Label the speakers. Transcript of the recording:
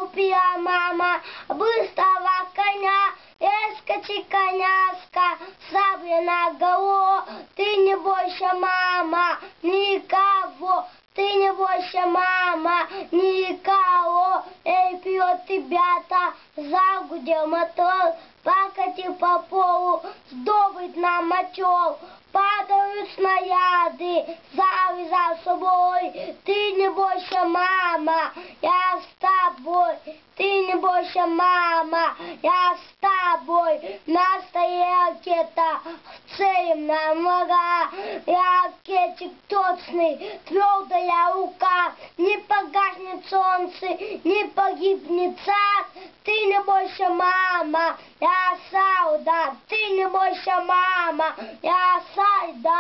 Speaker 1: купила мама быстрого коня. Эскочи, коняска, сабля наголо. Ты не бойся, мама, никого. Ты не бойся, мама, никого. Эй, вперед, ребята, загудел мотор. Покатил по полу, сдобрить нам мотел. Падают снаряды, завязал собой. Ты не бойся, мама, я с тобой. Ты не бойся, мама, я с тобой. Настоящая ракета, целим на врага. Ракетчик точный, твердая рука. Не погаснет солнце, не погибнет сад. Ты не бойся, мама, я солдат. Ты не бойся, мама, я солдат.